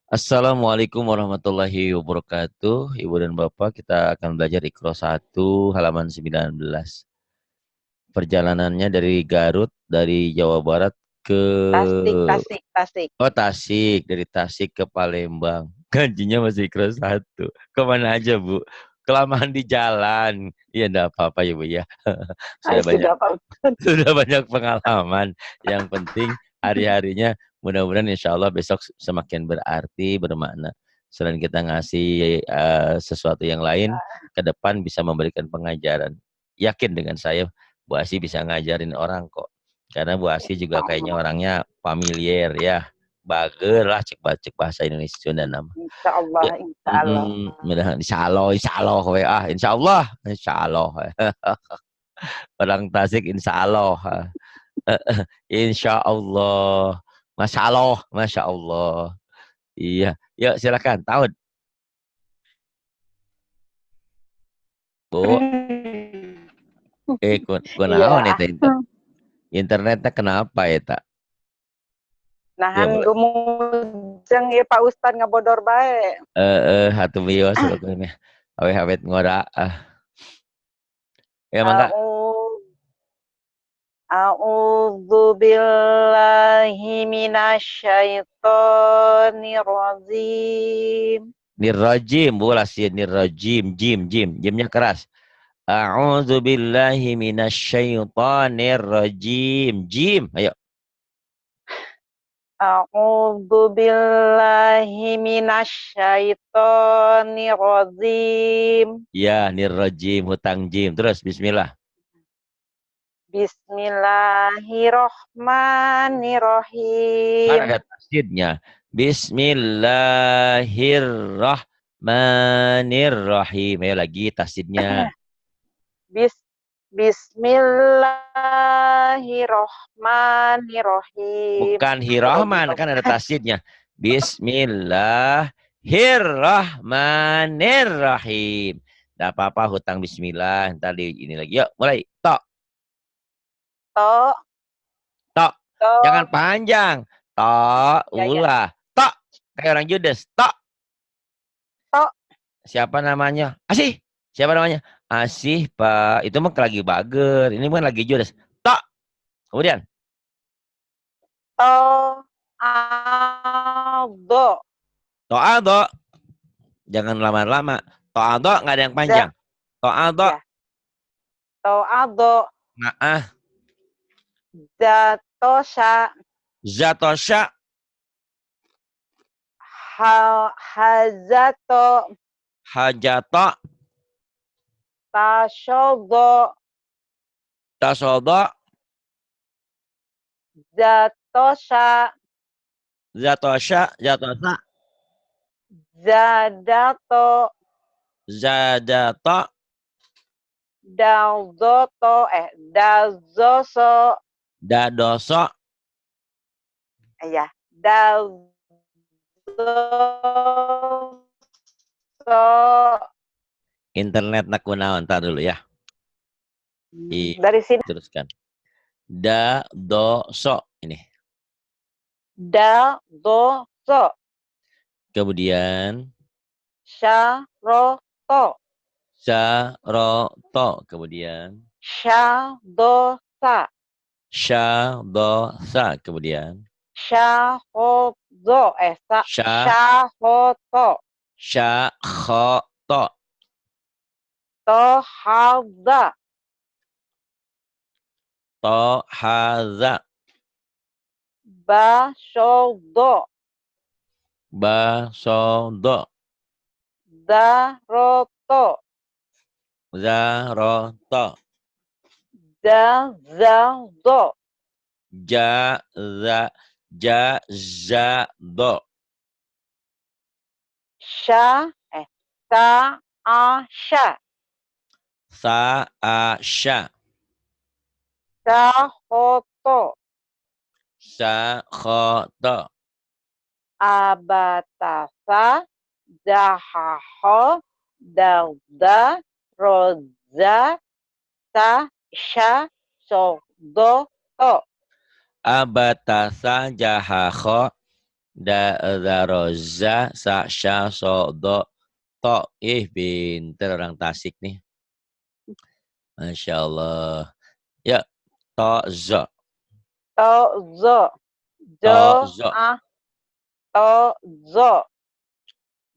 Assalamualaikum warahmatullahi wabarakatuh. Ibu dan Bapak, kita akan belajar Iqra 1 halaman 19. Perjalanannya dari Garut, dari Jawa Barat ke Tasik, Tasik, Tasik. Tasik, dari Tasik ke Palembang. Ganjinya masih Iqra 1. Kemana aja, Bu? Kelamaan di jalan. Iya, enggak apa-apa ya, Bu ya. Ay, Sudah banyak sudah Pak Ustadz. sudah banyak pengalaman. Yang penting hari-harinya mudah-mudahan insya Allah besok semakin berarti, bermakna. Selain kita ngasih sesuatu yang lain, ke depan bisa memberikan pengajaran. Yakin dengan saya, Bu Asy bisa ngajarin orang kok. Karena Bu Asy juga kayaknya orangnya familiar ya. Bager lah cek bahasa Indonesia Sunda nama. Insya Allah, Ya, Insya Allah. mudah insya Allah, ah, insya Allah. Orang Tasik insya Allah. Insya Allah. Masya Allah. Masya Allah. Iya. Yuk silakan. Tahun. Bu. Iya. Kunaon itu internetnya kenapa ya tak? Ya Nahan mulai. gemujeng ya Pak Ustadz ngebodor baik. Hatu bios pokoknya. Awet-awet ngora. Ya mangga. A'udzu A'udzu billahi minasyaitonir rajim. Nirrajim. Bola sih nirrajim. Jimnya keras. A'udzu billahi minasyaitonir rajim. Jim. Ayo. A'udzu billahi minasyaitonir rajim. Ya, nirrajim hutang jim. Terus bismillah. Kan Bismillahirrohmanirrohim. ada tasdidnya. Bismillahirrahmanirrahim. Ayo lagi tasdidnya. Bis Bismillahirrohmanirrohim. Bukan Kalau hirahman, gitu, kan ada tasdidnya. Bismillahirrahmanirrahim. Tidak apa-apa hutang bismillah. Ntar di ini lagi. Yuk, mulai. Tok, to, tok. Jangan to, panjang. Tok, ya, ya, ulah. Tok. Kayak orang Judes. Tok. to, Siapa namanya? Asih. Siapa namanya? Asih, Pak. Itu mah lagi bager. Ini mah lagi Judes. Tok. Kemudian. to, aldo, To'ado. Jangan lama-lama. To'ado nggak ada yang za, panjang. To'ado. ya, to, aldo, Nah, zatosha, Zatosha. hazato, Hajato. tashodo, Tasodo. zatosha, Zatosha. Zatosha. zadato, Zadato. dazoso, Dadoso. ya, dazoso, Internet nak kunaon. Ntar dulu ya. dari sini, Teruskan. Dadoso. Ini. dazoso, Kemudian. syaroto, Syaroto. Kemudian. syadosa, Syadosa. Kemudian. syahozo, Sya. syahoto, Syakhoto. tohada, Tohaza. bashodo, Basodo. daroto, Zaroto. dazaldo, Jaza. Jazado. sya, ta'asya, Sa'asya. sahoto, Sakhoto. abatasa, dahaho, dauda, roza, tasya, sodoto, Abatasa jahakho. Da, za, ro, za, sa, sya, so, do, to. Pinter orang Tasik nih. Masya Allah. Ya, to, zo. To, zo. Jo, To, zo. a, to, zo.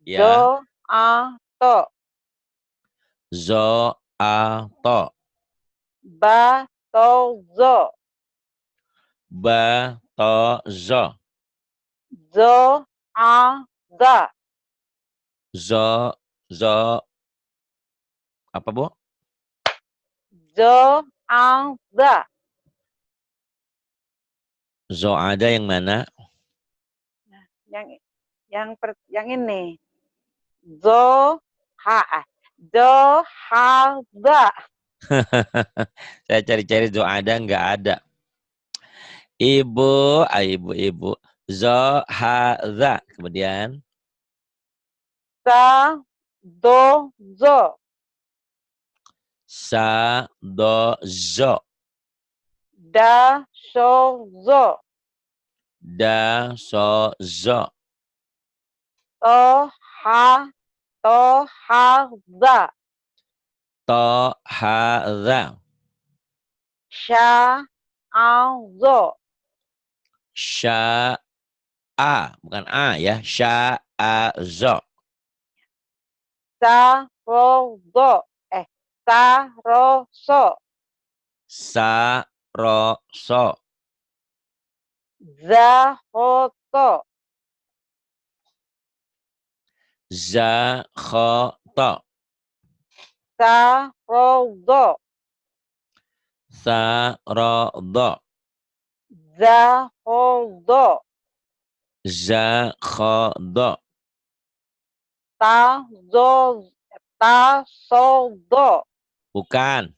Jo, Ya. a, to. Zo, a, to. Ba, to, zo. Ba, to, zo. Zo, a, za. Zo, zo. Apa, Bu? Zo, a, za. Zo ada yang mana? Yang ini. Zo, ha, zo, ha, za. Saya cari-cari zo ada, nggak ada. Ibu, ibu. Zo, ha, za. Kemudian. Sa, do, zo. Sa, do, zo. Da, so, zo. Da, so, zo. To, ha, za. To, ha, za. Sha, a, zo. Sya, a. Bukan a ya. Sya, a, zo. Sa, ro, zo. Sa, ro, so. Sa, ro, so. Za, ho, to. Za, kho, to. Sa, ro, zo. Sa, ro, do. Za, ho, zo. Za, kho, do. Ta, zo, ta, so, do. Bukan.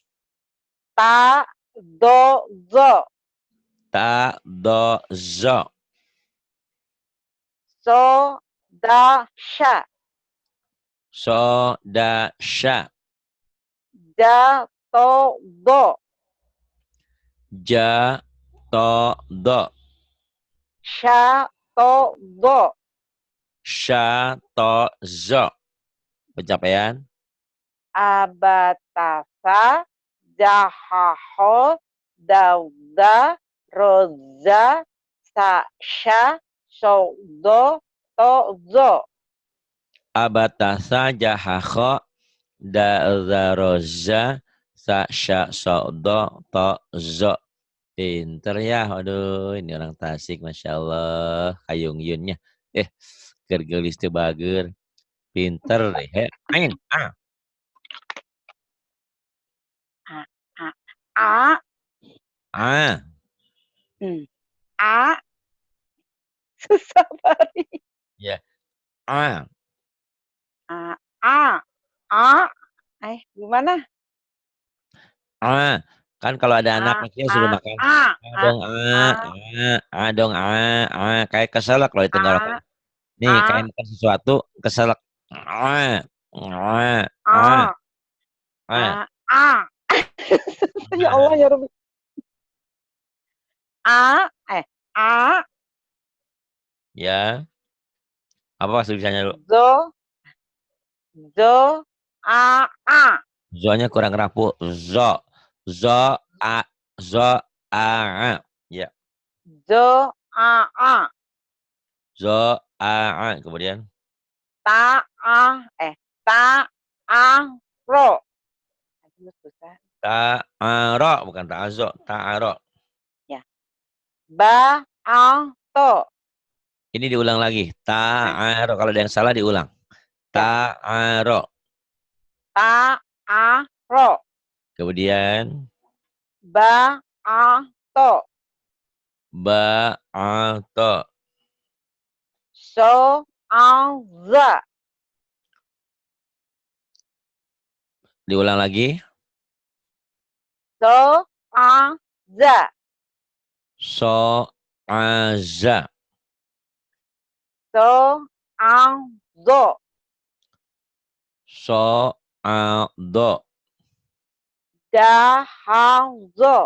Ta, do, zo. Ta, do, zo. So, da, sha. So, da, sya. Ja, to, do. Ja, to, do. Sha, to, do. Sya, to, zo. Pencapaian. Abatasa, jahaho, dauda, roza, sasha, sodo, tozo. Abatasa, jahakho, da, za, roza, sa, sya, so, do, to, zo. Pinter ya. Aduh, ini orang Tasik. Masya Allah. Hayung yunnya. Gergelis teu bager. Pinter deh. Ain. Ah. A, a, a, Ah. a, susah bari. Ya. Ah. A, a, gimana? Kan kalau ada anak A, kecil suruh a, makan. a, Ah a, dong, a, dong, kayak keselak kalau di tenggorokan. a, Nih, kayak a, makan sesuatu keselak. Ah, ah, ah, a, ah. a. Ya Allah ya Rabbi. A, A, Ya, apa tulisannya lu? zo, zo, a, Zonya kurang rapuh. Zo, zo, a, zo, ya, zo, a, zo, kemudian ta, ta, a, ro. Aduh, susah. ta'aro, bukan ta'azo, ta'aro. Ya. Ba, to. Ini diulang lagi. Ta'aro, kalau ada yang salah diulang. Ya. Ta'aro. Ta, ro. Kemudian Ba, to. ba'ato. So, za. Diulang lagi. So, za. So aza. So, zo. So do. Da, zo.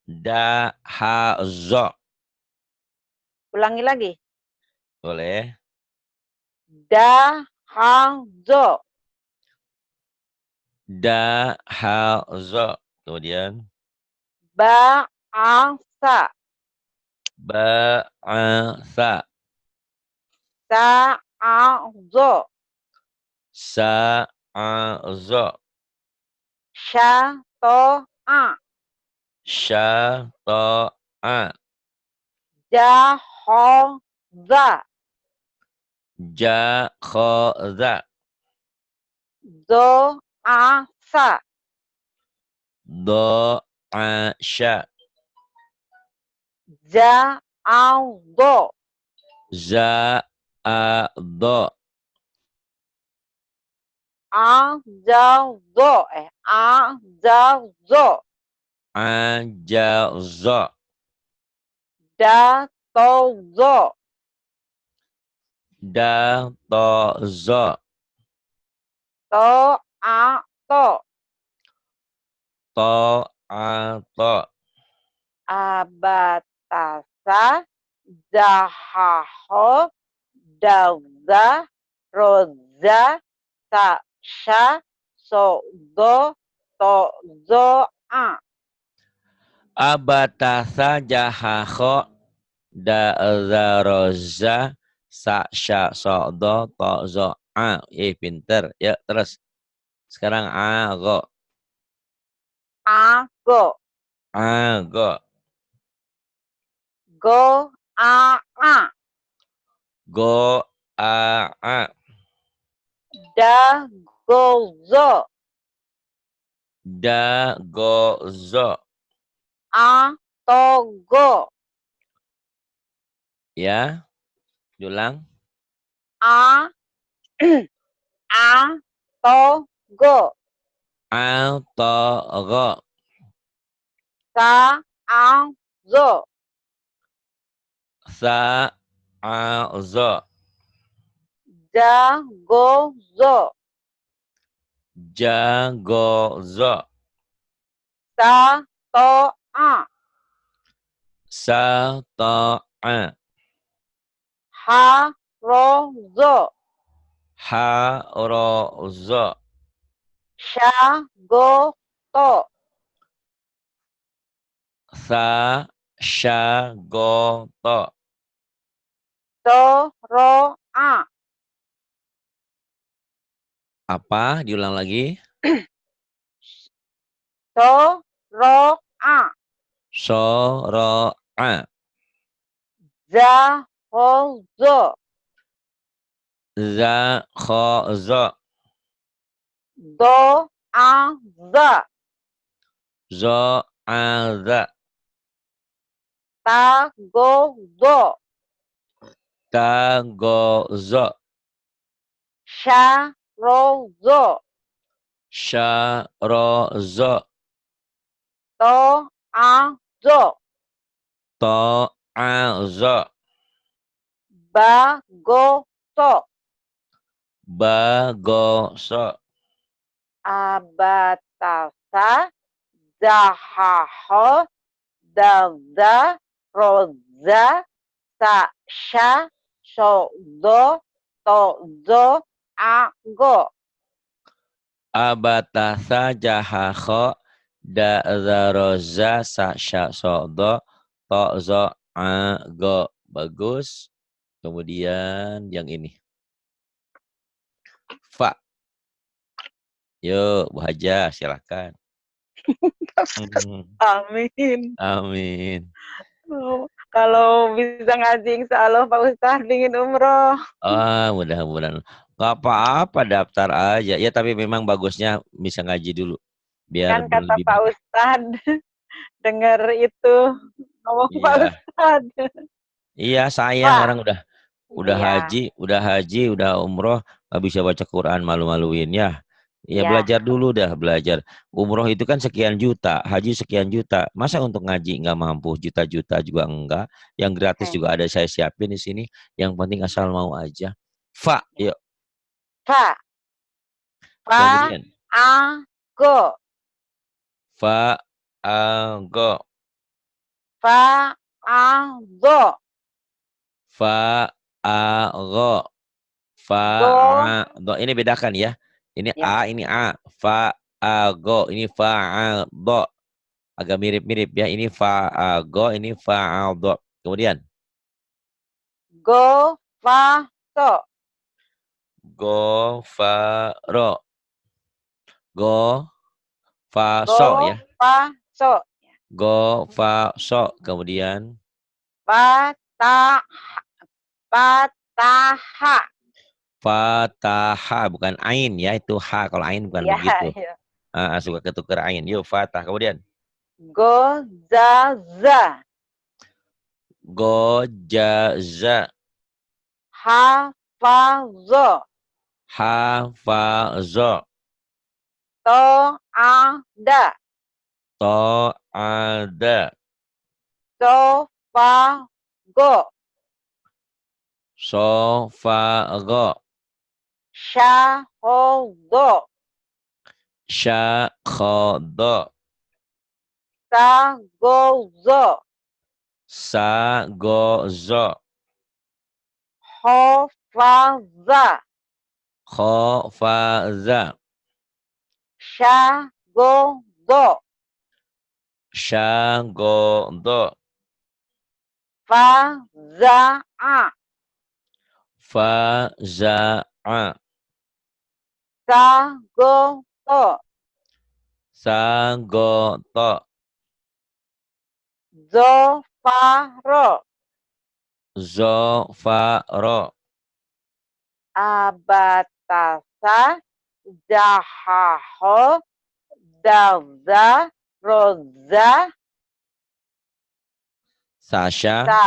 Da ha zo. Ulangi lagi. Boleh. Dahazo. Dahazo. Kemudian. Ba'asa. Ba'asa. Sa'azo. Sa'azo. Syato'a. Syato'a. Jahoza. Jakhoza. Do'asa. Do'asya. Za'audo. Za'ado. Azauzo. Azauzo. Ajazo. Datozo. Datozo. To'ato. To'ato. Abatasa. Zahaho. Dauza. Roza. Sasha. Sodo. Tozo'a. Abatasa jahaho. Da'zaroza. Sa'sya so'do. To'zo'a. Pinter. Ya, terus. Sekarang ago. Ago. Ago. Go'a. Go'a. Dagozo. Dagozo. Atogo. Ya, ulang. A. Atogo. Autogo. Sa'azo. Sa'azo. Jagozo. Jagozo. Sato'a. Sato'a. Harozo. Harozo. Syagoto. Sasyagoto. Toro'a. Apa? Diulang lagi. Toro'a. Soro'a. Zahozo. Zakhozo. Do'aza. Zo'aza. Tagozo. Tagozo. Syarozo. Syarozo. To'azo. To'azo. Bagoso. Bagoso. Abatasa. Zahaho. Dauza. Roza. Sasha. Sodo. Tozo. Ago. Abatasa jahakho. Da'zaroza. Sasya sodo. To'zo. Ago. Bagus. Kemudian yang ini. Fa. Yuk, Bu Haja, silakan. Amin. Amin. Kalau bisa ngaji insya Allah Pak Ustadz ingin umroh. Mudah-mudahan. Gak apa-apa, daftar aja. Ya, tapi memang bagusnya bisa ngaji dulu. Biar Kan kata lebih Pak banyak. Ustadz, dengar itu ngomong Pak Iya. Ustadz. Iya, sayang Pak. orang udah Iya. haji, udah umroh, nggak bisa baca Quran, malu-maluin ya. Ya Iya. belajar dulu dah, belajar. Umroh itu kan sekian juta, haji sekian juta. Masa untuk ngaji nggak mampu, juta-juta juga enggak. Yang gratis Oke. juga ada saya siapin di sini. Yang penting asal mau aja. Fa, yuk. Fa. Fa. Kemudian. Ago. Fa, go. Fa. Ago. Fa a go. Fa Go. a do. Ini bedakan ya. Ini Ya. a, ini a. Fa a go. Ini fa a do. Agak mirip-mirip ya. Ini fa a go. Ini fa a do. Kemudian Go. Fa. So. go fa ro. Go fa so Go. ya. Fa. So. Go fa so. Kemudian Patah. Pataha. fataha bukan ain ya. Itu ha. Kalau ain bukan Ya, begitu. ya. Suka ketukar ain. Yuk fatah. Kemudian Go. Za. Za. go ja za. Ha. Fa. Zo. Ha fa zo. To. A. Da. To ada. So. Fa. Go. So fa go. Sha. Ho. Do. Sha kho do. Sa. Go. Zo. Sa go zo. Ho. Fa. Za. Kho fa za. Sha. Go. Do. Sha go do. Fa. Za. A. Fa za a. Sa. Go. To. Sa go to. Zo. Fa. Ro. Zo fa ro. Abatasa. Jahaho. Daza. Roza. Sasha. Sa.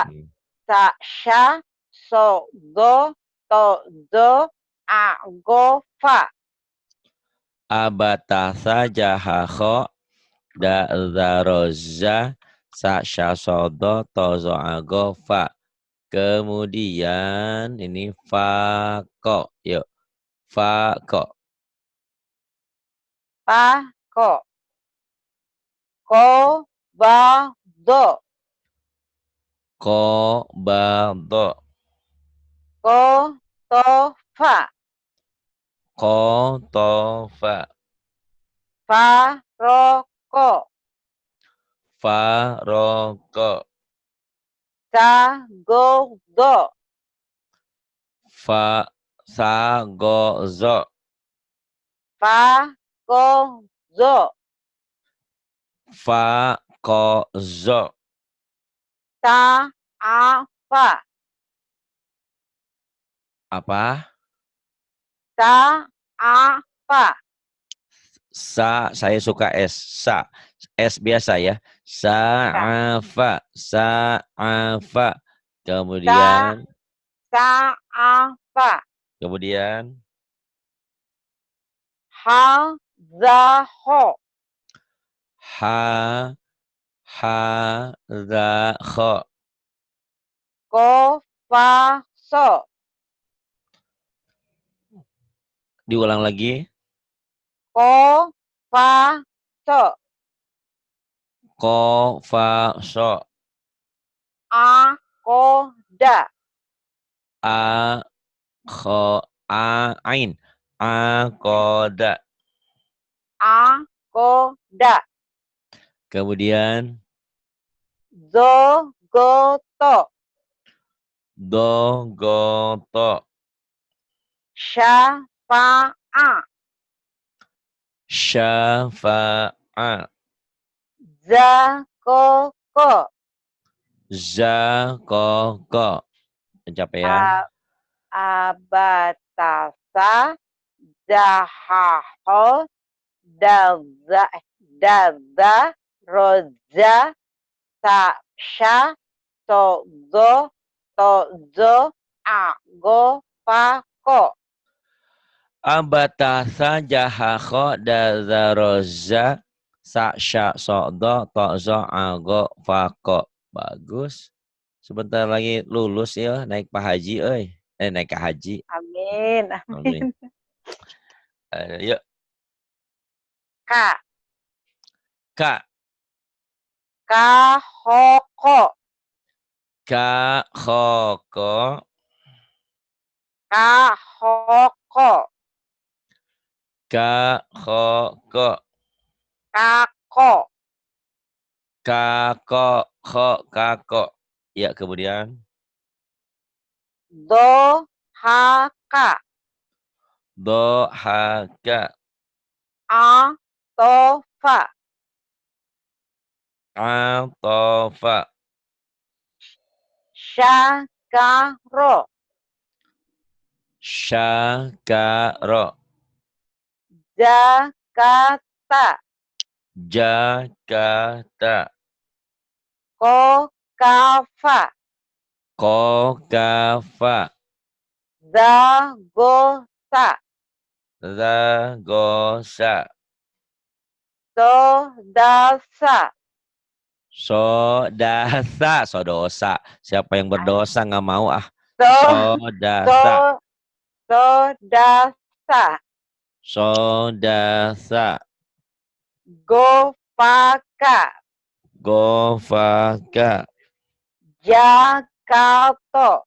Sa. Sha. So. Go. To. Zo. A. Go. Fa. Abatasa jahaho. Da zaroza. Sa sha sodo tozo ago fa. Kemudian ini fa ko. Yuk. Fa ko. Pa. Ko. Ko. Ba. Do. Ko ba do. Ko. To. Fa. Ko to fa. Fa. Ro. Ko. Fa ro ko. Sa. Go. Do. Fa sa go zo. Fa. Ko. Zo. Fa ko zo. Ta. A. Fa. Apa? Ta. A. Fa. Sa, saya suka S. Sa. S biasa ya. Ya. Sa'afa. Sa'afa. Ta. Kemudian, Sa. A. Fa. kemudian, Ha. Za. Ho. ha, ha, za, kho. Ko. Fa. So. Diulang lagi. Ko. Fa. So. Ko, fa, so. A. Ko. Da. A, kho, a, ain. A, ko, da. A. Ko. Da. Kemudian, Zo. Go. To. do, go, to. Sha. Fa. A. Sya, fa, a. Za. Ko. Ko. Za, ko, ko. Pencapaian. A. Abatasa. Jahaho. Daza. Daza. Roza. Sa. Sha. To. Zo. To. Zo. A. Go. Fa. Ko. Abatasa jahakho dazaroza sa sya sodo tozo ago fako. Bagus. Sebentar lagi lulus ya, naik Pak Haji euy. Naik ke haji. Amin. Amin. Amin. Yuk, Ka. Kak. Ka. Ho. Ko. Ka kho ko. Ka ho ko. Ka kho ko. Kako. Kako kho kako. Ya, kemudian Do ha ka. do ha ka. A to fa. Atofa. Sha ka ro. Syakaro. Jakarta. Jakarta. Kokafa. Kokafa. Zagosa. Zagosa. Sodasa. Sodasa. Sodosa. Siapa yang berdosa nggak mau ah. So, Sodasa. so, sodasa. Sodasa. Gopaka. Gofaka. Jakarta.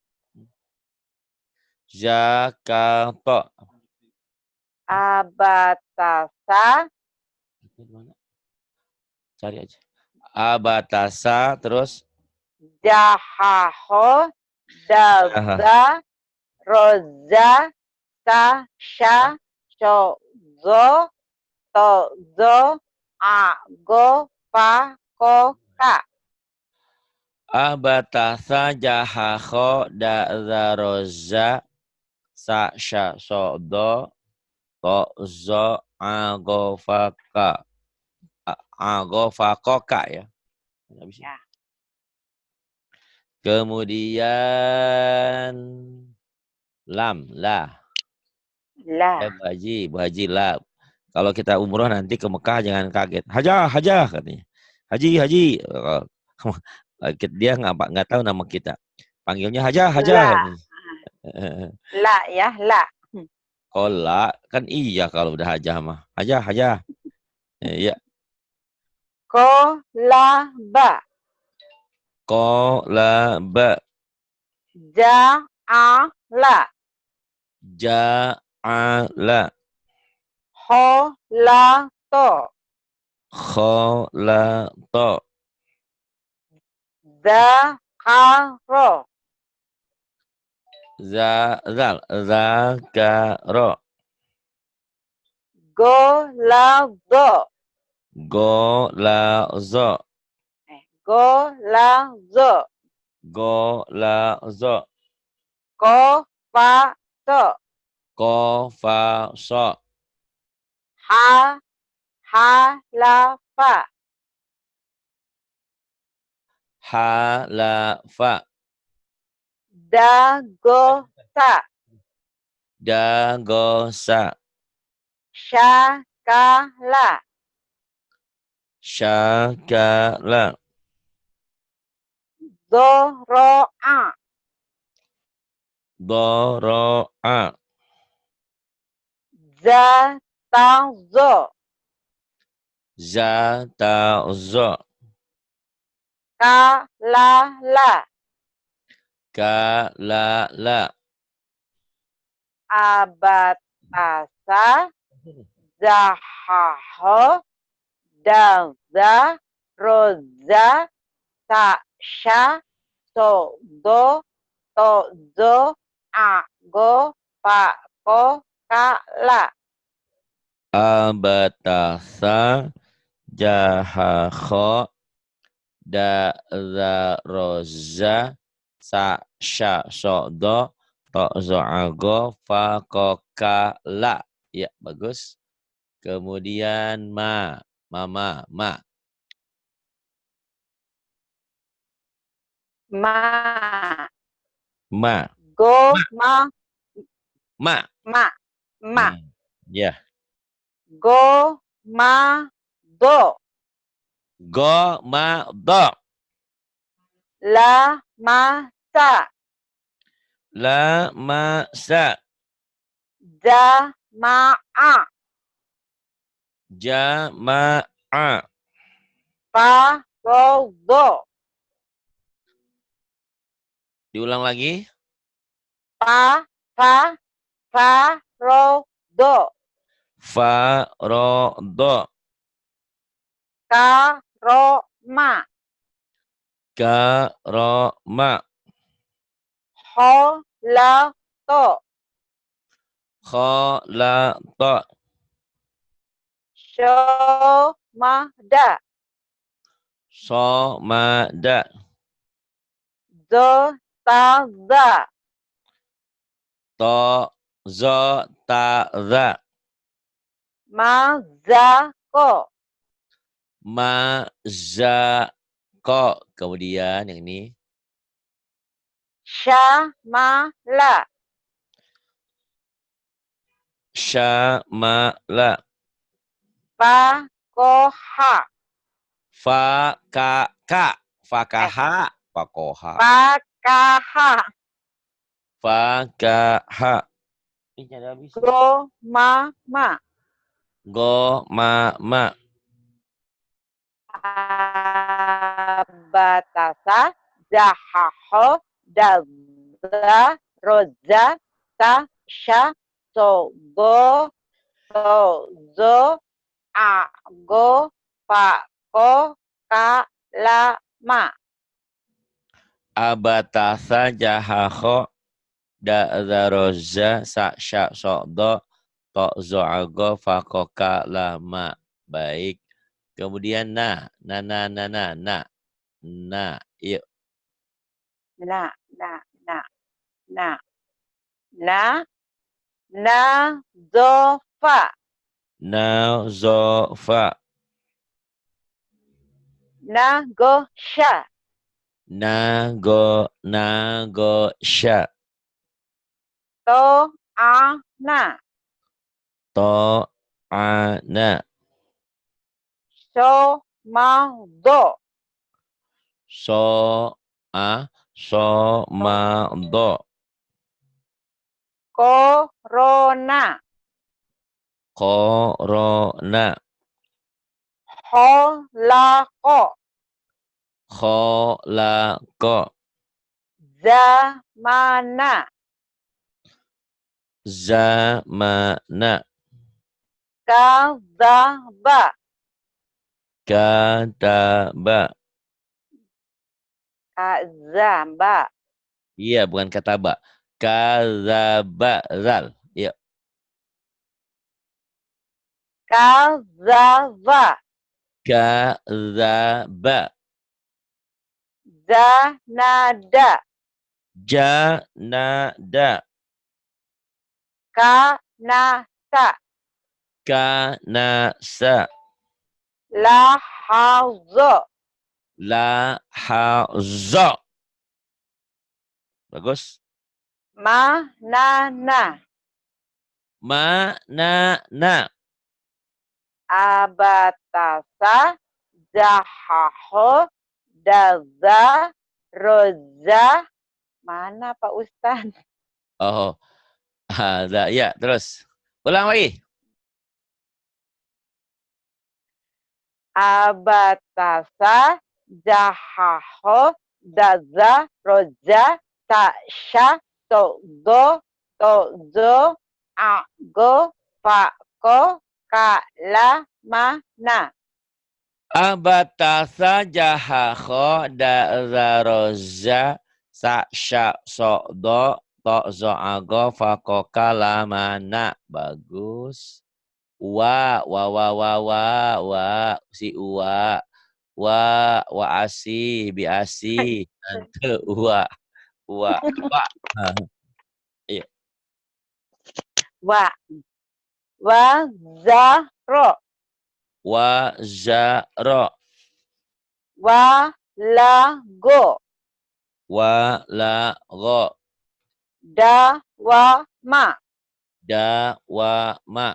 Jakarta. Abatasa. Cari aja. Abatasa terus Jahaho. Daza. Roza. Sasha. Shozo. Tozo. Ago. Pakoka. abatasa jahaho dazaroza sasha sodo tozo agofaka agofakoka ya. Ya. Kemudian lam lah. Lah. Bu Haji lah. Kalau kita umroh nanti ke Mekah jangan kaget. Hajah, hajah katanya. Haji, haji. Dia nggak tahu nama kita. Panggilnya hajah, hajah. Lah. Lah ya, lah. Kola kan iya kalau udah hajah mah. Hajah, hajah. Iya. Kolaba. Kolaba. Ja'ala. Ja'ala. Kholato. Kholato. Zakaro. Zakaro. Golado. Golazo. Golazo. Golazo. Kofato. Kofaso. Halafa. Halafa. Dagosa. Dagosa. Syakala. Syakala. Zoro'a. Doro'a. Zatazo. Zatazo. Kalala. Kalala. Abatasa. Zahaho. Daza. Roza. Sasha. Sodo. Tozo. Ago. Pako. Kala. Abatasa. Jahaho. Dazaroza. Sasha. Sodo. Tozo ago. Fakokala. Ya, bagus. Kemudian mama, Ma. ma, Go. Ma. ma. Ma. Ma. Ya. Go. Ma. Do. Go, ma, do. La. Ma. Sa. La, ma, sa. Jama'a. Jama'a. Farodo. Diulang lagi. Pa, fa, ro, do. Fa, ro, do. Ka, ro, ma. Ka, ro, ma. Ho, la, to. Kho, la, to. Sho, ma, da. So, ma, da. Do, ta, za. To, zo, ta, za. Ma, za, ko. Ma, za, ko. Kemudian yang ini. Sha, ma, la. Sha, ma, la. Pa, ko, ha. Fa, ka, ka. Fa, ka, Eh, ha. Fa, ko, ha. pa, ka, ha. Fa, ka, ha. Ini ada habis. Go, ma, ma. Go, ma, ma. Abatasa, jahaho, daza, roza, ta, sha, so, go, to, zo, a, go, pa, ko, ka, la, ma. Abatasa, jahaho, da, za, roza, sa, sya, so, do, to, zo, ago, fa, ko, ka, la, ma. Baik. Kemudian na, na. Yuk. Na, na, na, na, na, zo, fa, Na, zo, fa. na, go, sha, Na, go, sya. to, a, na, To, a, na. so, ma, do, So, a, so, ma, do. corona, Corona. holako, Kholako. zamana, Zamana. kazaba, Kataba. kazaba, Iya, bukan kataba. Kazaba. Zal. Iya. kazava, Kazaba. zanada, Janada. kanasa, Kanasa. lahazo, Lahazo. Bagus. manana, Manana. abatasa, jahaho, daza, roza, mana Pak Ustaz? Oh, ada. Ya, terus. Ulang lagi. Abatasa, jahaho, daza, roja, tasya, togo, tozo, ago, fako, kala, mana. Abatasa jahaho da'zaroza sa sya so'do to zo'ago fakoka lamana. Bagus. Wa si uwa. Wa asi bi asi. Tante wa. Ah, iya. Wa, zahro, Wa zaro. wa, lago, Wa la go. da, wa, ma, Da wa ma.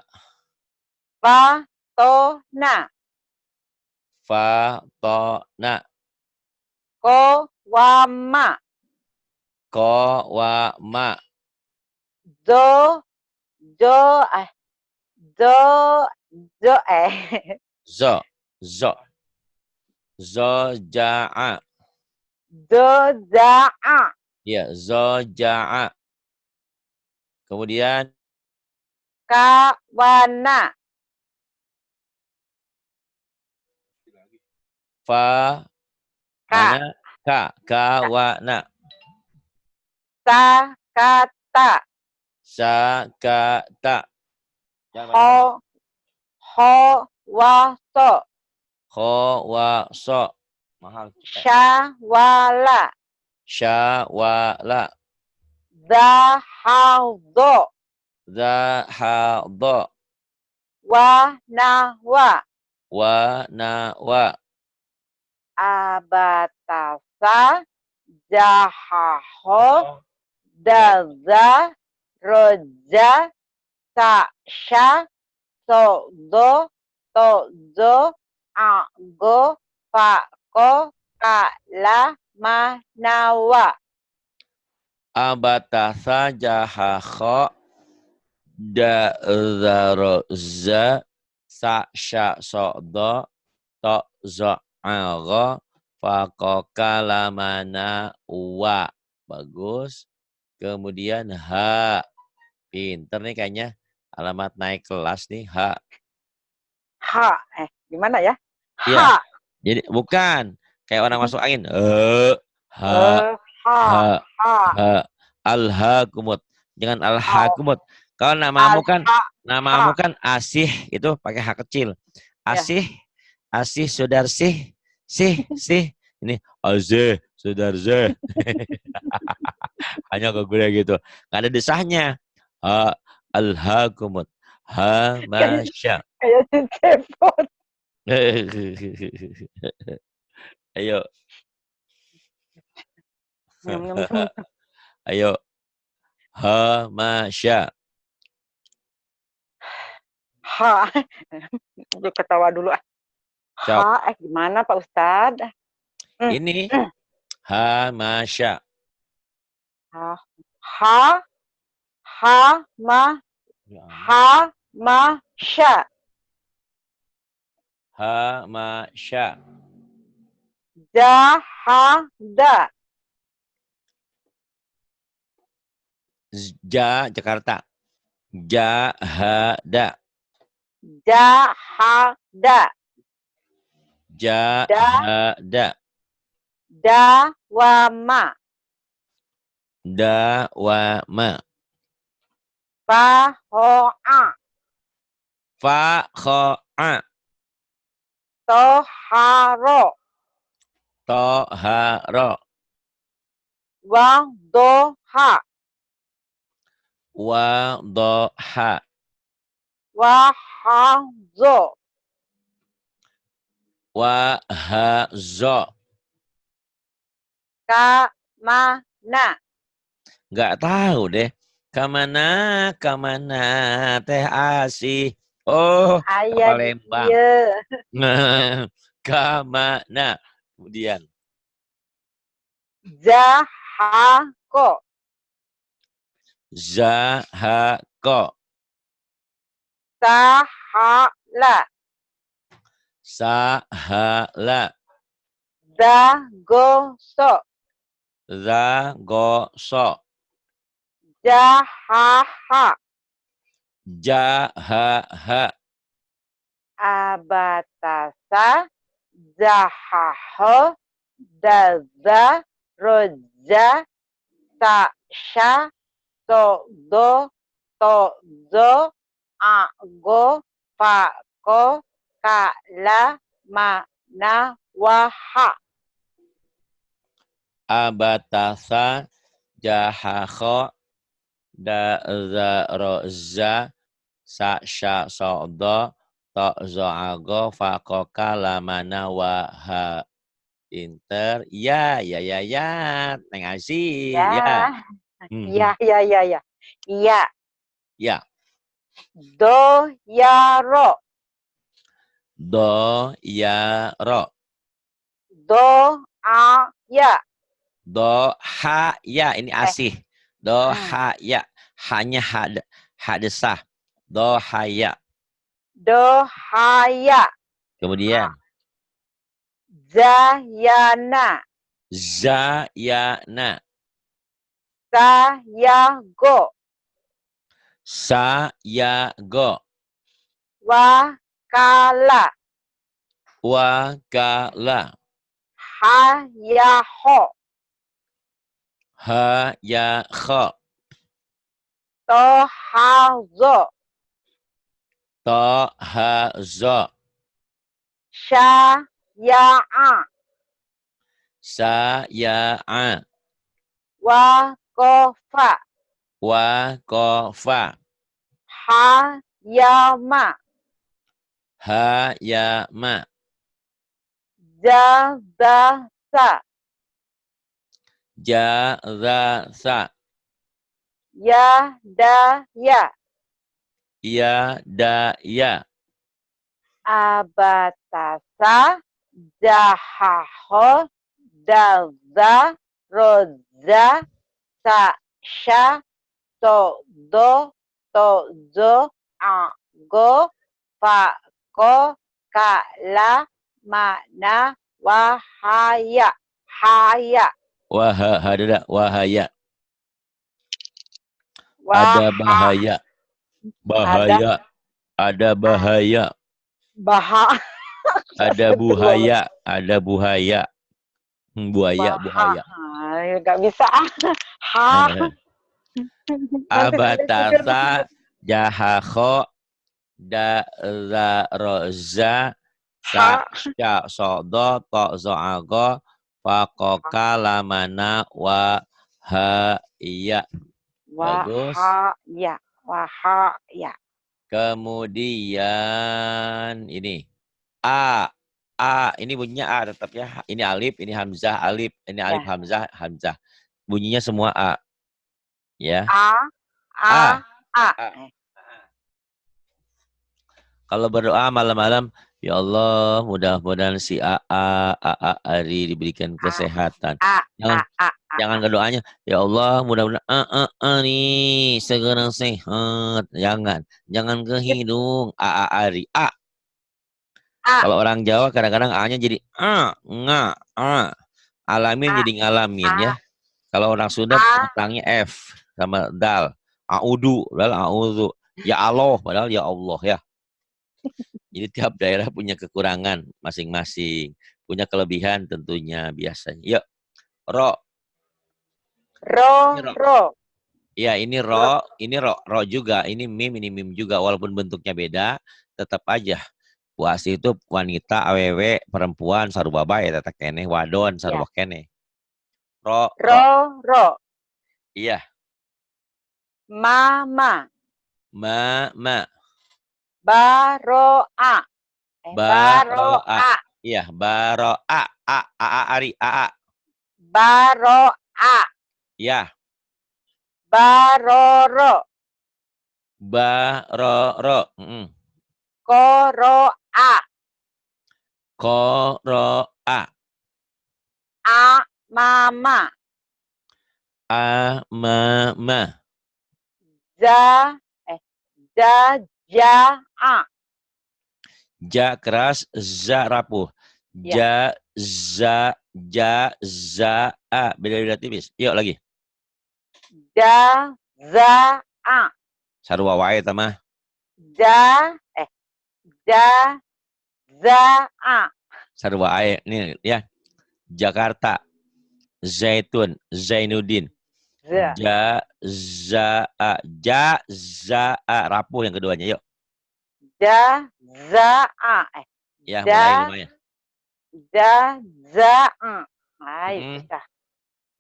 fa, to, na, Fa to na. ko, wa, ma, Ko wa ma. do, do, do, do, Zo. Zo. Zo ja'a. do, za, Ya, zoja'a. Kemudian kawana, fa ka, mana ka kawana sakata, sakata. Jangan ho, banyak-banyak. ho, waso, Kho wa so. Mahal kita. syawala, Syawala. zahaudo, Zahadha. wanawa, Wa na wa. abatasa, jahaho, Kosong. daza, roja, sasha, sodo, tozo, ago, fako, kala, manawa. Abatasa jahakho. Da zaro za. Sa sya so do. To zo algo. Fakoka lamana wa. Bagus. Kemudian ha. Pinter nih kayaknya. Alamat naik kelas nih. Ha. Ha, gimana ya? Iya. Ha, Jadi bukan. Kayak orang masuk angin. Ha. ha, Ha. ha, Ha. Al-hakumut. Jangan ha, al-hakumut. Kalau al, ha, namamu ha, kan asih itu pakai hak kecil. ya, Asih, asih sudarsih, sih, sih. Ini azeh, sudarzeh. Hanya ke gue gitu. Nggak ada desahnya. Ha, al-hakumut. Ha, kayak masya. kayak si cepot. Ayo, Nyum, nyum, nyum. ayo. Ha, masya. Ha, gue ketawa dulu. Cok. Ha, gimana Pak Ustadz? Hmm, Ini hmm. ha, masya. Ha, ha, ha, ma, Ya ampun. ha, ma, sya, Ha, masya. ja, ha, da, Ja, Jakarta. Jahada. ja, ha, da, da, Jahada. da, wa, ma, Dawama. fa, ho, a, Fakho'a. to, ha, ro, Toharo. wa, do, ha, Wadoha. wa, ha, zo, Wahazo. ka, ma, na, Nggak tahu deh. Kemana, kemana teh asih. Oh, ke ayah di Palembang. iya, Kemana. Kemudian. ja, ha, ko, Zahako. sa, ha, la, Sahala. da, go, so, Zagoso. ja, ha, ha, Jahaha. abatasa, zahaho, daza, roja, tasha, todo, tozo, ago, fako, kala, mana, waha. Abatasa. Jahakho. Dazaroza. Sa'sya so'do. To'zo'ago. Fakoka lamana waha. Pinter. Ya, ya, ya, ya. Neng Asih. Ya, Ya. ya, ya, ya, ya. Ya, Ya. do, ya, ro, Do, ya, ro. do, a, ya. Do, ha, ya. Ini Eh, asih. Do, hmm. ha, ya. Hanya ha desah. Do, ha, ya. Do, ha, ya. Kemudian. Zayana. Zayana. Sayago. Sayago. Wakala. Wakala. Hayaho. Hayakho. Tohazo. Tohazo. Syaya'a. Saya'a. Wakofa. Wakofa. Hayama. Hayama. Jazasa. Jazasa. Yadaya. Yadaya. Abatasa. Jahaho. Daza. Roza. Sasha. Todo. Tozo. Ago. Fako. Kala. Mana. Wahaya. Haya. Wahaya. Ada Waha. bahaya. Bahaya. Ada bahaya. Baha. Ada buhaya. Ada buhaya. Buaya, buhaya. Gak bisa. Ha. Abatasa. Jahakho. Dazaroza. Ha. Sya sodo. To'zo'ago. Fakoka lamana. Wahaya. Bagus. Wahaya. Wahaya. Kemudian ini a ini bunyinya a tetap ya. Ini alif, ini hamzah, alif, ini alif, Ya. hamzah, hamzah. Bunyinya semua a. Ya. A. A. Kalau berdoa malam-malam, ya Allah, mudah-mudahan si A Ari diberikan kesehatan. Jangan doanya, ya Allah, mudah-mudahan Ari segera sehat. Jangan ke hidung Ari. A. Kalau orang Jawa kadang-kadang A-nya jadi alamin jadi ngalamin ya. Kalau orang Sunda belakangnya F sama dal. A'udu, padahal a'udzu. Ya Allah, padahal ya Allah ya. Jadi tiap daerah punya kekurangan masing-masing, punya kelebihan tentunya biasanya. Yuk, ro. Ro. Ya, ini ro juga, ini mim juga walaupun bentuknya beda, tetap aja puasi itu wanita, awewe, perempuan, sarubaba ya tetap kene, wadon, sarubah kene. Ro. Iya. Mama. Baro'a. Baro'a. Iya, baro'a. Ari. Baro'a. Iya. Baroro. Koro'a. Koro'a. Mama. Mama. Ja'a. Ja keras, za rapuh. Ja, za, a. Beda-beda tipis. Yuk lagi. Za'a. Sarua wae tamah. Za'a. Sarua wae. Nih ya. Jakarta. Zaitun. Zainuddin. Ja, za, a. Rapuh yang keduanya. Yuk. Za'a. Ya, mulai lumayan. Za'a. Ayo susah.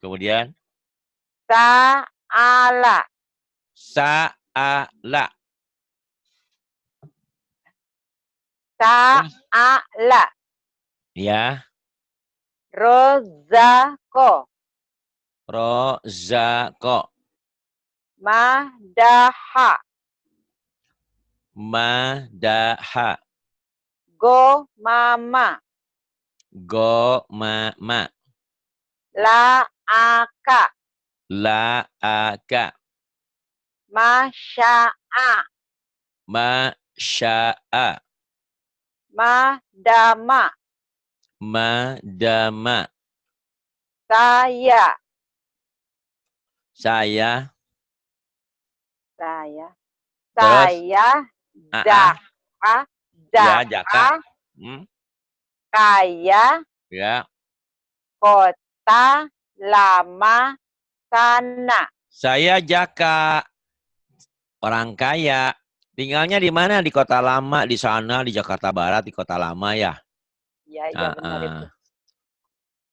Kemudian. Sa'ala. Sa'ala. Sa'ala. Ya. Rozako. Madaha. Gomama. La'aka. Masya'a. Madama. Saya. Saya. Saya. Terus? Saya. Ah. Jaka. Ya, Jaka. Jaka. Kaya. Ya. Kota. Lama. Sana. Saya Jaka. Orang kaya. Tinggalnya di mana? Di Kota Lama, di sana, di Jakarta Barat, di Kota Lama ya. Ya benar itu.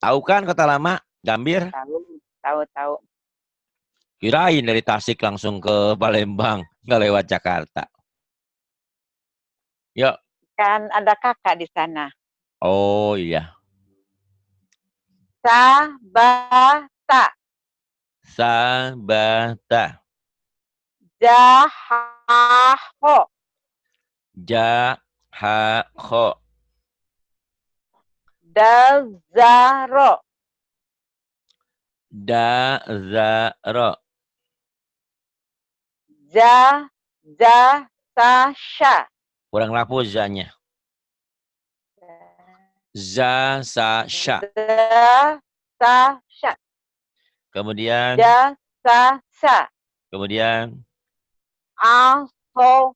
Tahu kan Kota Lama? Gambir? Tahu. Kirain dari Tasik langsung ke Palembang, nggak lewat Jakarta. Yuk. Kan ada kakak di sana. Oh iya. Sabata. Sabata. Jahaho. Jahaho. Dazaro. Dazaro. Sasha. Kurang rapuh zanya. Sasha. Sasha. Kemudian. Sasha. Kemudian. Asozo.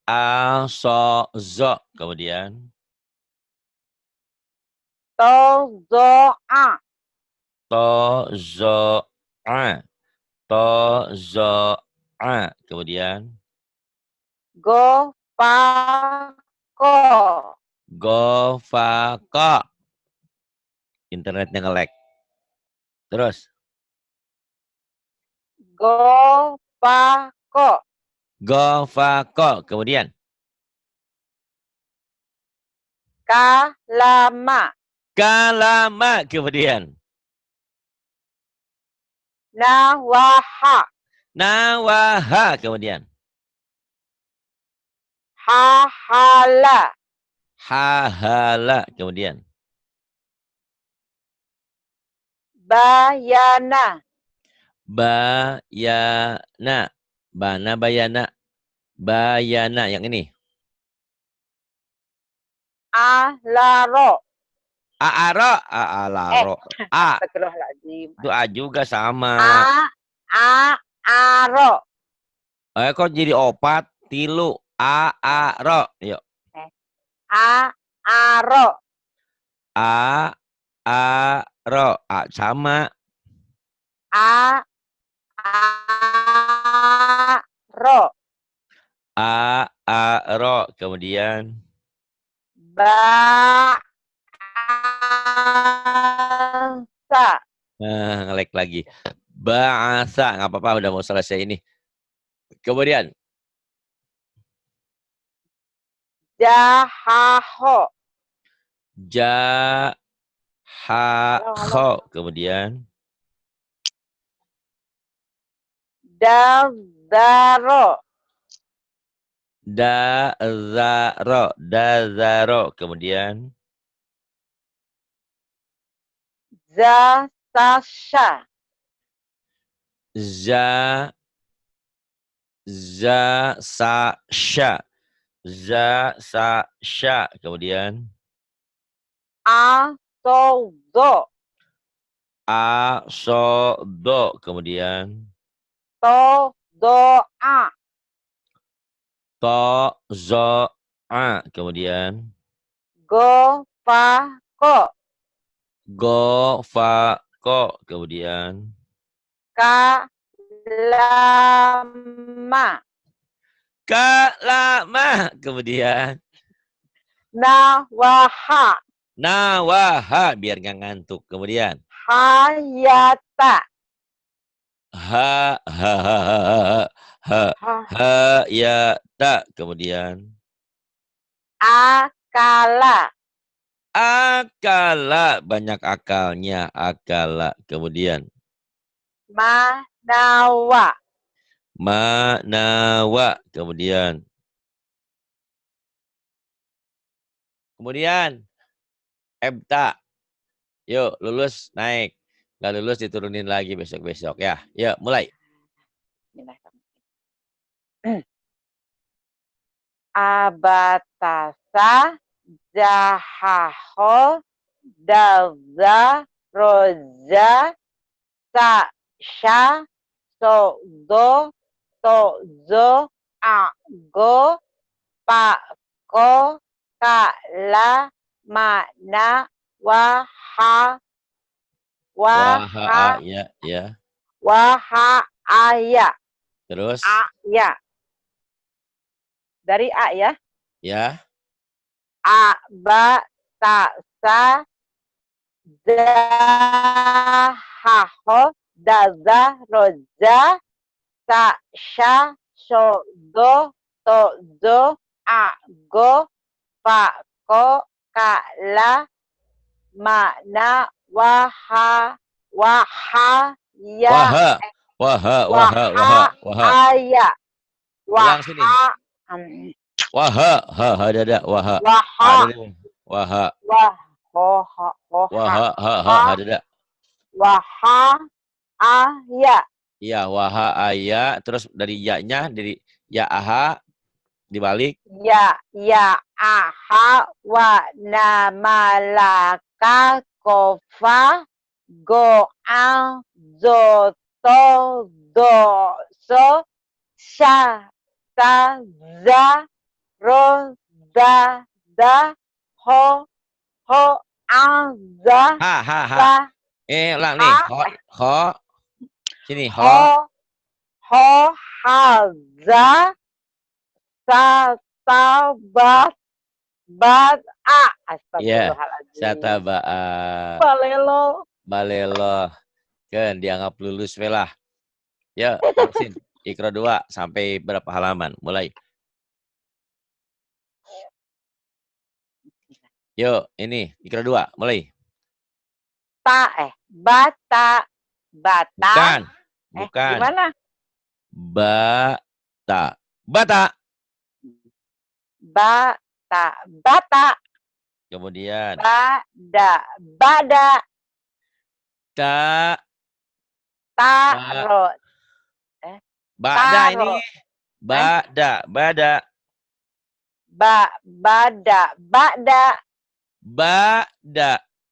Asozo. Kemudian. Tozoa. Tozoa. Tozoa. Kemudian. Gopako. Gofako. Internetnya nge-lag. Terus. Gopako. Gofako. Kemudian. Kalama. Kalama. Kemudian. Nawaha. Nawaha. Kemudian. Hahala. Hahala. Kemudian. Bayana. Bayana. Bana bayana. Bayana. Yang ini. Alaro. Aaro. Alaro. A. Astagfirullahaladzim. Itu A juga sama. Aro. Kok jadi opat? Tilu. Aaro. Yuk. Aro. Aro. A sama. Aro. Aro. Kemudian. Bangsa. Nge-lag lagi. Bahasa. Nggak apa-apa. Udah mau selesai ini. Kemudian. Jahaho. Jahaho. Kemudian. Dazaro. Dazaro. Dazaro. Kemudian. Zasasha. Zasasha. Zasasha. Kemudian. Asozo. Asodo. Kemudian. Todoa. Tozoa. Kemudian. Gopako. Gofako. Kemudian. Kalama. Kalama. Kemudian. Nawaha. Nawaha. Biar nggak ngantuk. Kemudian. Hayata. Ha. Ha. Ha. Ha. Ha. Hayata. Kemudian. Akala. Akala. Banyak akalnya. Akala. Kemudian. Manawa. Manawa. Kemudian. Kemudian. Ebta. Yuk, lulus naik. Nggak lulus diturunin lagi besok-besok ya. Yuk, mulai. Abatasa. Jahaho. Daza. Roza. sa, sha, so, go, to, zo, a, go, pa, ko, ka, la, ma, na, wa, ha, Waha, ya, ya. wa, ha, aya. Terus, A, ya. Dari A ya. ya. A, ba, ta, sa, za, ha, ho, da, za, ro, za, sa, sha, so, do, to, zo, a, go, pa, ko, ka, la, ma, na, wa, ha, ya, Waha, waha, wa, waha, waha, ha, waha. aya, wa, Ulang sini. ha, Waha, ha, ha, dada, waha. wa, Ha, ha, dada. Waha, wa, ho, ha, ho, ha, waha, ha, ha, ha, ha, dada. wa, ha, aya. Iya, waha, aya. Terus dari ya-nya, dari ya, aha, dibalik. Ya, aha, wa, na, ma, la, ka, ko, fa, go, a, zo, to, do, so, sha, sa, za, ro, da, ho, a, za, Ha, ha, ha. sa, Ulang ha, nih. Ho. Sini, ho. ho, ha, za, sa, ba, Iya. Astagfirullahaladzim. Sataba'a. Balelo. Balelo. Kan dianggap lulus lah. Ya, terusin. Ikro 2 sampai berapa halaman? Mulai. Yuk, ini Ikro 2, mulai. Bata. Bukan. Bukan. Gimana? Bata. Bata. Bata. Kemudian. Bada. Ta. Taro. Bada ini. Bada. Bada. Bada.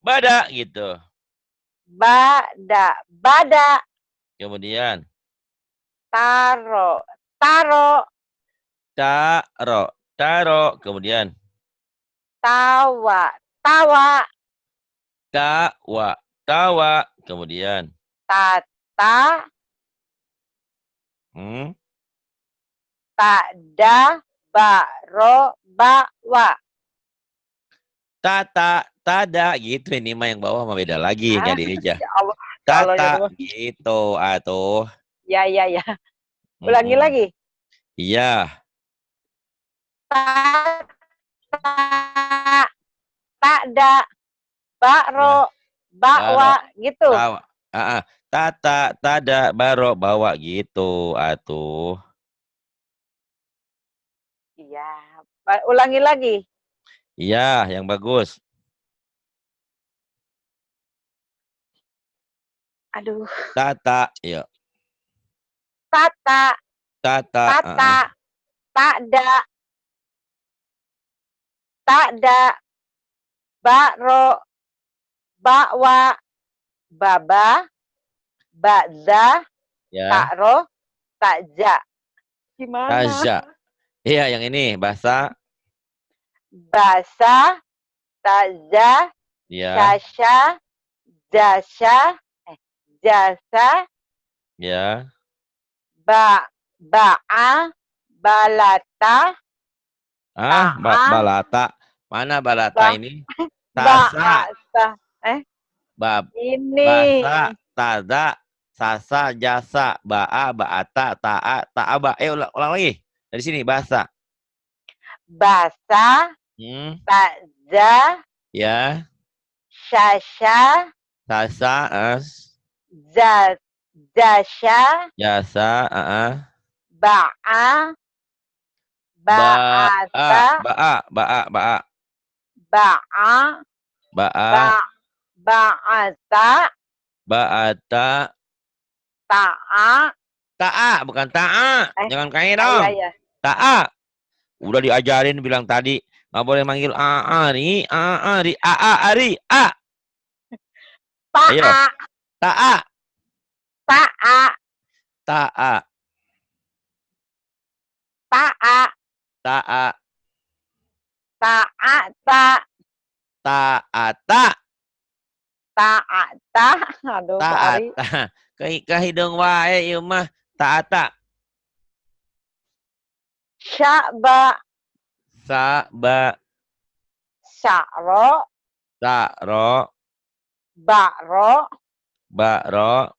Bada gitu. Bada. Kemudian. Taro. Taro. Kemudian. Tawa. Tawa. Kemudian. Tata. Hmm? Tada. Bawa. Tada gitu, ini mah yang bawah mah beda lagi, nggak dieja. Ya Allah. Tata gitu atuh. Ya. Ulangi lagi. Iya. Tada. Bawa gitu. Tada, baro, bawa gitu atuh. Iya. Ulangi lagi. Iya, yang bagus. Aduh. Tata, yuk. Tata. Tata. Takda. Baro. Bawa. Baba. Bakza. Ya. Takro. Takja. Gimana? Taja. Iya, yang ini bahasa. Basa. Takja. Ya. Sasha. Jasa. Ya. Ba'a. Balata. Balata. Mana balata ini? Tasa. Ini. Basa, tada, sasa, jasa, ba'a, ba'ata, ta'a, ta'aba. Ulang lagi. Dari sini, bahasa. Basa. Takza. Ya. Sasha. Sasa, Jasa. jasa, Ba'a. ba'a, Ba'a. Ba'ata. Ba'ata. Ta'a, bukan ta'a. Jangan kayak dong. Iya. Ta'a. Udah diajarin bilang tadi. Nggak boleh manggil ari, ari, a. Ayo. Ta'a. ta'a, ta'a, ta'a, ta'a, ta'ata, ta'ata, ta'ata. Aduh, Pak Ari. ta'ata. Kahidung wae ieu mah ta'ata. Sya'ba, Sa'ba, sya'ro, sa'ro, ba'ro, ba'ro,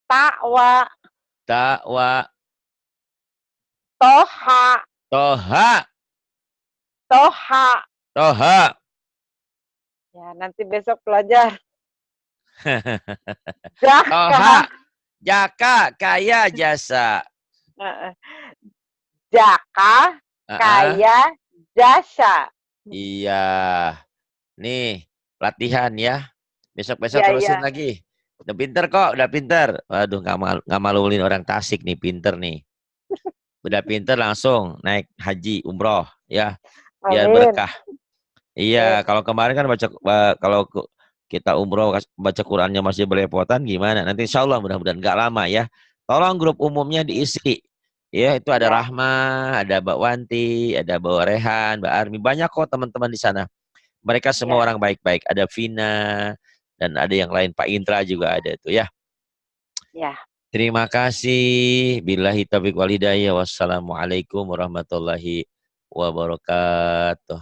ta'wa, ta'wa, toha, toha, toha. toha. Ya, nanti besok belajar. Toha, Jaka, jaka, kaya, jasa. jaka, Ah, kaya, jasa. iya. Nih, latihan ya. Besok-besok Ya, terusin ya, lagi. Udah pinter kok, udah pinter. Waduh, nggak maluin orang Tasik nih, pinter nih. Udah pinter langsung naik haji, umroh, ya. Biar amin. berkah. Iya, kalau kemarin kan kalau kita umroh baca Qurannya masih belepotan gimana? Nanti insya Allah mudah-mudahan nggak lama ya. Tolong grup umumnya diisi. Ya, itu ada Ya, Rahma, ada Mbak Wanti, ada Mbak Rehan, Mbak Armi. Banyak kok teman-teman di sana. Mereka semua ya, orang baik-baik. Ada Vina dan ada yang lain. Pak Indra juga ada itu ya. ya. Terima kasih. Billahi taufiq wal hidayah. Wassalamualaikum warahmatullahi wabarakatuh.